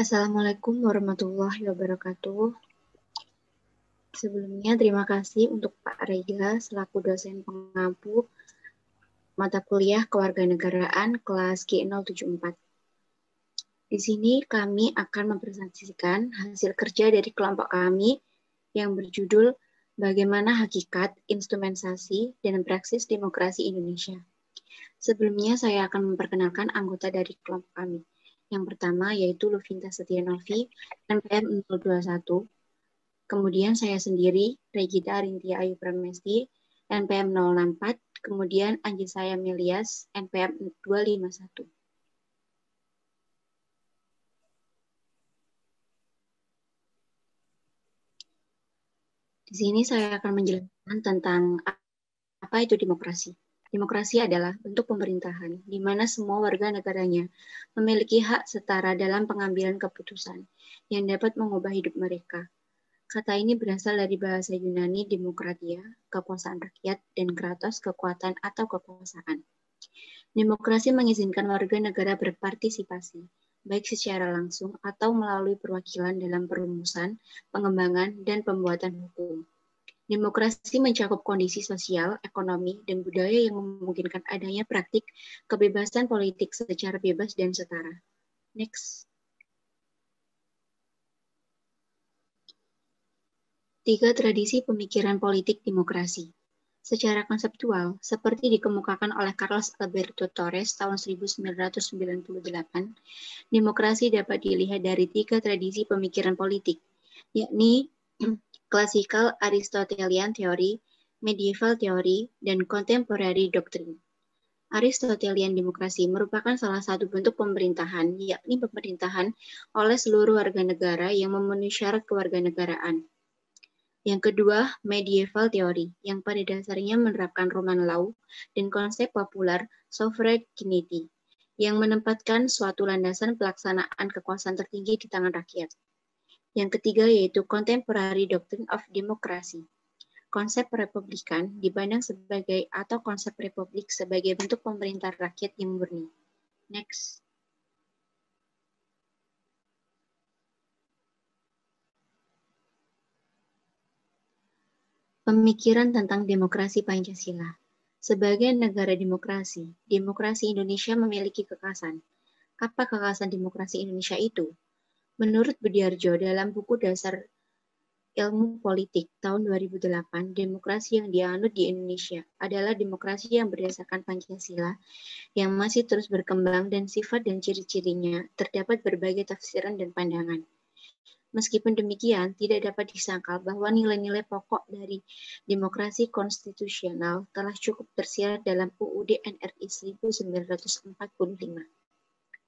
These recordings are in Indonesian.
Assalamualaikum warahmatullahi wabarakatuh. Sebelumnya terima kasih untuk Pak Rega selaku dosen pengampu mata kuliah Kewarganegaraan kelas G074. Di sini kami akan mempresentasikan hasil kerja dari kelompok kami yang berjudul Bagaimana Hakikat, Instrumentasi, dan Praksis Demokrasi Indonesia. Sebelumnya saya akan memperkenalkan anggota dari kelompok kami. Yang pertama yaitu Lufinta Setianovi, NPM 021. Kemudian saya sendiri, Regita Arintia Ayu Pramesti, NPM 064. Kemudian Anjisaya Melias, NPM 251. Di sini saya akan menjelaskan tentang apa itu demokrasi. Demokrasi adalah bentuk pemerintahan di mana semua warga negaranya memiliki hak setara dalam pengambilan keputusan yang dapat mengubah hidup mereka. Kata ini berasal dari bahasa Yunani demokratia, kekuasaan rakyat, dan kratos, kekuatan atau kekuasaan. Demokrasi mengizinkan warga negara berpartisipasi, baik secara langsung atau melalui perwakilan dalam perumusan, pengembangan, dan pembuatan hukum. Demokrasi mencakup kondisi sosial, ekonomi, dan budaya yang memungkinkan adanya praktik kebebasan politik secara bebas dan setara. Next. 3 tradisi pemikiran politik demokrasi. Secara konseptual, seperti dikemukakan oleh Carlos Alberto Torres tahun 1998, demokrasi dapat dilihat dari 3 tradisi pemikiran politik, yakni klasikal Aristotelian teori, medieval teori, dan contemporary doctrine. Aristotelian demokrasi merupakan salah satu bentuk pemerintahan, yakni pemerintahan oleh seluruh warga negara yang memenuhi syarat kewarganegaraan. Yang kedua, medieval teori, yang pada dasarnya menerapkan Roman law dan konsep popular sovereignty, yang menempatkan suatu landasan pelaksanaan kekuasaan tertinggi di tangan rakyat. Yang ketiga yaitu contemporary doctrine of democracy. Konsep republikan dipandang sebagai atau konsep republik sebagai bentuk pemerintah rakyat yang murni. Next. Pemikiran tentang demokrasi Pancasila. Sebagai negara demokrasi, demokrasi Indonesia memiliki kekasan. Apa kekasan demokrasi Indonesia itu? Menurut Budiarjo dalam buku Dasar Ilmu Politik tahun 2008, demokrasi yang dianut di Indonesia adalah demokrasi yang berdasarkan Pancasila yang masih terus berkembang dan sifat dan ciri-cirinya terdapat berbagai tafsiran dan pandangan. Meskipun demikian, tidak dapat disangkal bahwa nilai-nilai pokok dari demokrasi konstitusional telah cukup tersirat dalam UUD NRI 1945.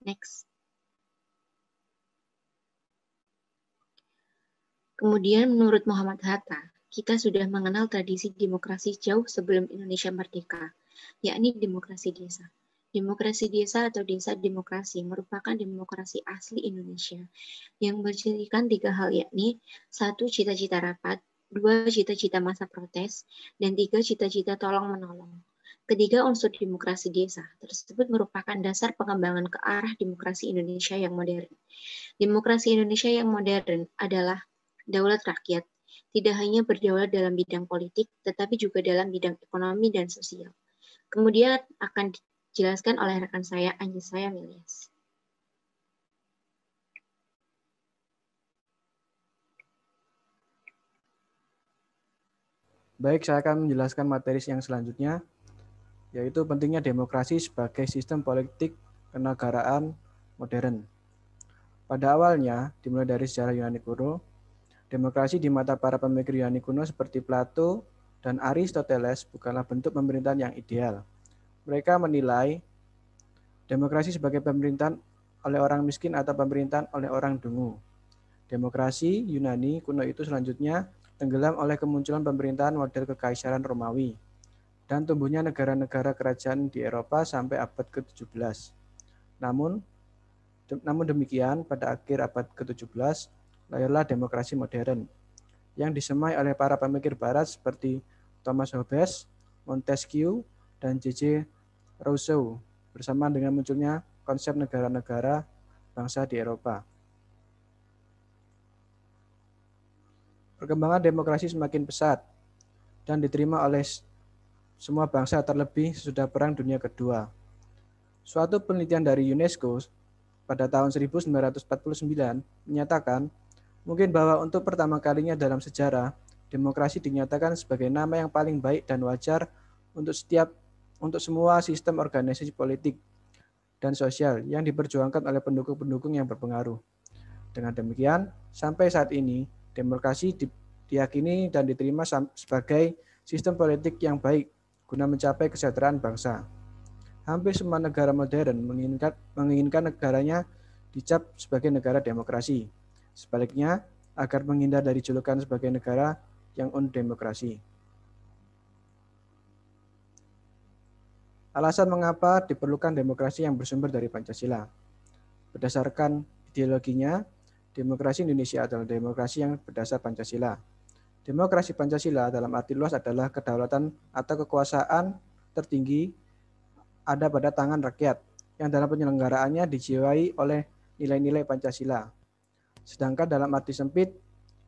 Next. Kemudian menurut Muhammad Hatta, kita sudah mengenal tradisi demokrasi jauh sebelum Indonesia merdeka, yakni demokrasi desa. Demokrasi desa atau desa demokrasi merupakan demokrasi asli Indonesia yang bercirikan 3 hal, yakni 1. Cita-cita rapat, 2. Cita-cita masa protes, dan 3. Cita-cita tolong-menolong. Ketiga unsur demokrasi desa tersebut merupakan dasar pengembangan ke arah demokrasi Indonesia yang modern. Demokrasi Indonesia yang modern adalah daulat rakyat, tidak hanya berdaulat dalam bidang politik, tetapi juga dalam bidang ekonomi dan sosial. Kemudian akan dijelaskan oleh rekan saya, Anjisaya Melias. Baik, saya akan menjelaskan materi yang selanjutnya, yaitu pentingnya demokrasi sebagai sistem politik kenegaraan modern. Pada awalnya, dimulai dari sejarah Yunani kuno, demokrasi di mata para pemikir Yunani kuno seperti Plato dan Aristoteles bukanlah bentuk pemerintahan yang ideal. Mereka menilai demokrasi sebagai pemerintahan oleh orang miskin atau pemerintahan oleh orang dungu. Demokrasi Yunani kuno itu selanjutnya tenggelam oleh kemunculan pemerintahan model kekaisaran Romawi dan tumbuhnya negara-negara kerajaan di Eropa sampai abad ke-17. Namun demikian, pada akhir abad ke-17, lahirlah demokrasi modern yang disemai oleh para pemikir barat seperti Thomas Hobbes, Montesquieu, dan J.J. Rousseau bersama dengan munculnya konsep negara-negara bangsa di Eropa. Perkembangan demokrasi semakin pesat dan diterima oleh semua bangsa terlebih sesudah Perang Dunia Kedua. Suatu penelitian dari UNESCO pada tahun 1949 menyatakan mungkin bahwa untuk pertama kalinya dalam sejarah, demokrasi dinyatakan sebagai nama yang paling baik dan wajar untuk semua sistem organisasi politik dan sosial yang diperjuangkan oleh pendukung-pendukung yang berpengaruh. Dengan demikian, sampai saat ini, demokrasi diyakini dan diterima sebagai sistem politik yang baik guna mencapai kesejahteraan bangsa. Hampir semua negara modern menginginkan negaranya dicap sebagai negara demokrasi. Sebaliknya, agar menghindar dari julukan sebagai negara yang undemokrasi. Alasan mengapa diperlukan demokrasi yang bersumber dari Pancasila. Berdasarkan ideologinya, demokrasi Indonesia adalah demokrasi yang berdasar Pancasila. Demokrasi Pancasila dalam arti luas adalah kedaulatan atau kekuasaan tertinggi ada pada tangan rakyat yang dalam penyelenggaraannya dijiwai oleh nilai-nilai Pancasila. Sedangkan dalam arti sempit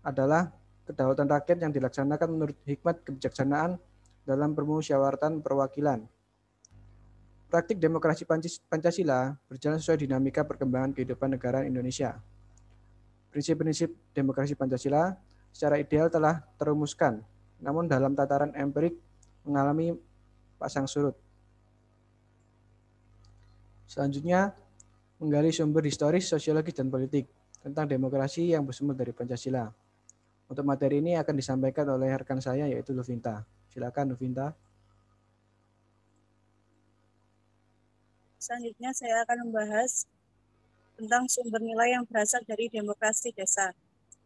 adalah kedaulatan rakyat yang dilaksanakan menurut hikmat kebijaksanaan dalam permusyawaratan perwakilan. Praktik demokrasi Pancasila berjalan sesuai dinamika perkembangan kehidupan negara Indonesia. Prinsip-prinsip demokrasi Pancasila secara ideal telah terumuskan, namun dalam tataran empirik mengalami pasang surut. Selanjutnya, menggali sumber historis, sosiologis, dan politik tentang demokrasi yang bersumber dari Pancasila. Untuk materi ini akan disampaikan oleh rekan saya yaitu Luvinta. Silakan Luvinta. Selanjutnya saya akan membahas tentang sumber nilai yang berasal dari demokrasi desa.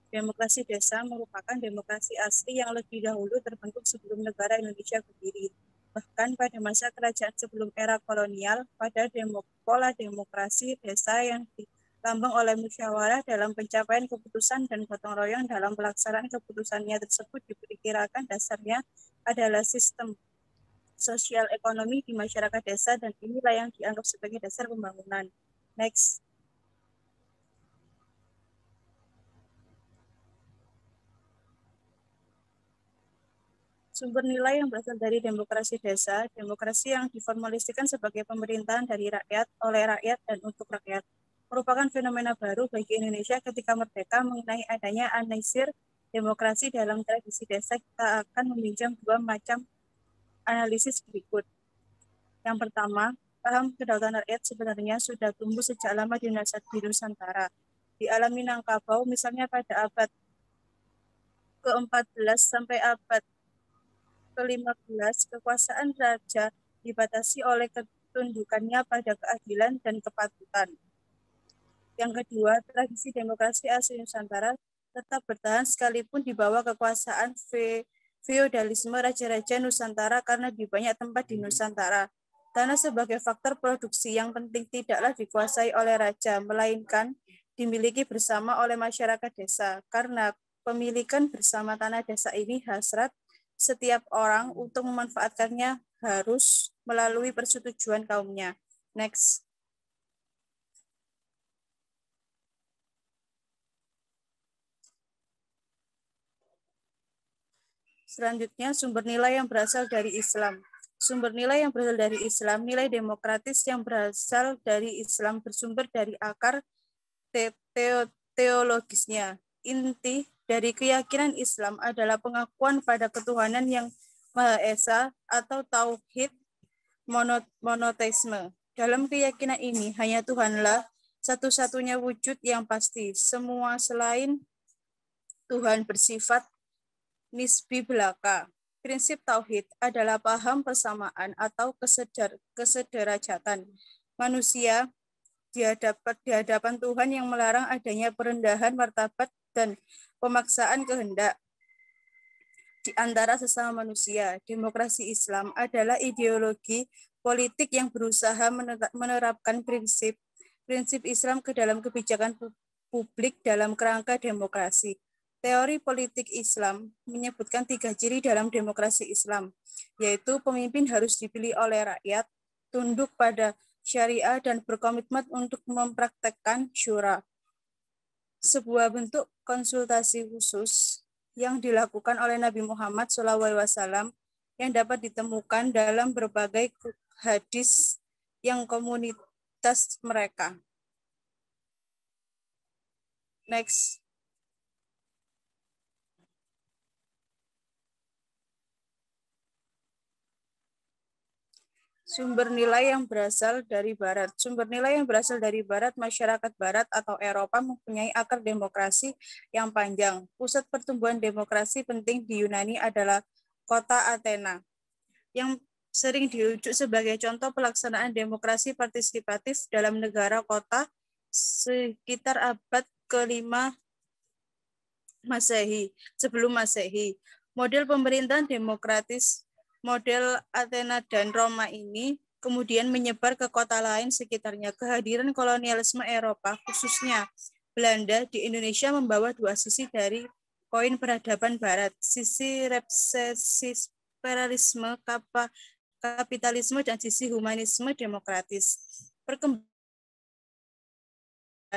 Demokrasi desa merupakan demokrasi asli yang lebih dahulu terbentuk sebelum negara Indonesia berdiri. Bahkan pada masa kerajaan sebelum era kolonial, pada pola demokrasi desa yang dilambang oleh musyawarah dalam pencapaian keputusan dan gotong royong dalam pelaksanaan keputusannya tersebut diperkirakan dasarnya adalah sistem sosial ekonomi di masyarakat desa, dan inilah yang dianggap sebagai dasar pembangunan. Next. Sumber nilai yang berasal dari demokrasi desa, demokrasi yang diformalisasikan sebagai pemerintahan dari rakyat, oleh rakyat, dan untuk rakyat, merupakan fenomena baru bagi Indonesia ketika merdeka. Mengenai adanya analisir demokrasi dalam tradisi desa, kita akan meminjam dua macam analisis berikut. Yang pertama, paham kedaulatan rakyat sebenarnya sudah tumbuh sejak lama di Nusantara. Di alam Minangkabau, misalnya pada abad ke-14 sampai abad ke-15, kekuasaan raja dibatasi oleh ketundukannya pada keadilan dan kepatutan. Yang kedua, tradisi demokrasi asli Nusantara tetap bertahan sekalipun di bawah kekuasaan feodalisme raja-raja Nusantara karena di banyak tempat di Nusantara. Tanah sebagai faktor produksi yang penting tidaklah dikuasai oleh raja, melainkan dimiliki bersama oleh masyarakat desa. Karena pemilikan bersama tanah desa ini hasrat setiap orang untuk memanfaatkannya harus melalui persetujuan kaumnya. Next. Selanjutnya, sumber nilai yang berasal dari Islam. Sumber nilai yang berasal dari Islam, nilai demokratis yang berasal dari Islam bersumber dari akar teologisnya. Inti dari keyakinan Islam adalah pengakuan pada ketuhanan yang Maha Esa atau tauhid monoteisme. Dalam keyakinan ini, hanya Tuhanlah satu-satunya wujud yang pasti. Semua selain Tuhan bersifat nisbi belaka. Prinsip tauhid adalah paham persamaan atau kesederajatan manusia di hadapan Tuhan yang melarang adanya perendahan martabat dan pemaksaan kehendak di antara sesama manusia. Demokrasi Islam adalah ideologi politik yang berusaha menerapkan prinsip Islam ke dalam kebijakan publik dalam kerangka demokrasi. Teori politik Islam menyebutkan 3 ciri dalam demokrasi Islam, yaitu pemimpin harus dipilih oleh rakyat, tunduk pada syariah, dan berkomitmen untuk mempraktekkan syura. Sebuah bentuk konsultasi khusus yang dilakukan oleh Nabi Muhammad SAW yang dapat ditemukan dalam berbagai hadis yang komunitas mereka. Next. Sumber nilai yang berasal dari Barat. Sumber nilai yang berasal dari Barat, masyarakat Barat atau Eropa mempunyai akar demokrasi yang panjang. Pusat pertumbuhan demokrasi penting di Yunani adalah kota Athena, yang sering dirujuk sebagai contoh pelaksanaan demokrasi partisipatif dalam negara kota sekitar abad ke-5 Masehi, sebelum Masehi. Model pemerintahan demokratis model Athena dan Roma ini kemudian menyebar ke kota lain sekitarnya. Kehadiran kolonialisme Eropa, khususnya Belanda di Indonesia, membawa dua sisi dari koin peradaban Barat. Sisi resepsionalisme, kapitalisme, dan sisi humanisme demokratis. Perkembangan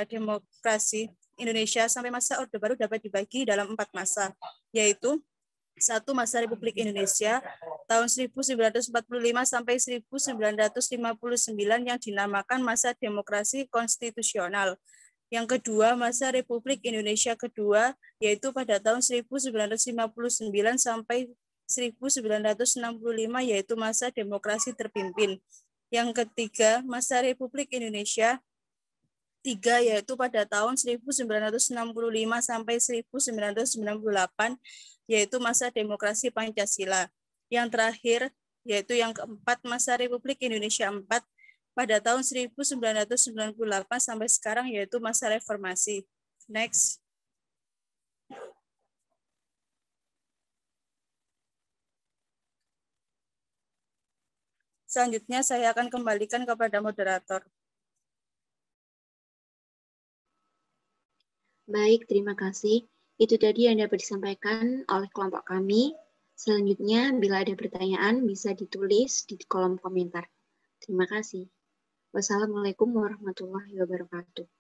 demokrasi Indonesia sampai masa Orde Baru dapat dibagi dalam 4 masa, yaitu 1. Masa Republik Indonesia tahun 1945 sampai 1959 yang dinamakan masa demokrasi konstitusional. Yang kedua, masa Republik Indonesia kedua, yaitu pada tahun 1959 sampai 1965, yaitu masa demokrasi terpimpin. Yang ketiga, masa Republik Indonesia 3, yaitu pada tahun 1965 sampai 1998, yaitu masa demokrasi Pancasila. Yang terakhir, yaitu yang keempat, masa Republik Indonesia 4, pada tahun 1998 sampai sekarang, yaitu masa reformasi. Next. Selanjutnya saya akan kembalikan kepada moderator. Baik, terima kasih. Itu tadi yang dapat disampaikan oleh kelompok kami. Selanjutnya, bila ada pertanyaan, bisa ditulis di kolom komentar. Terima kasih. Wassalamualaikum warahmatullahi wabarakatuh.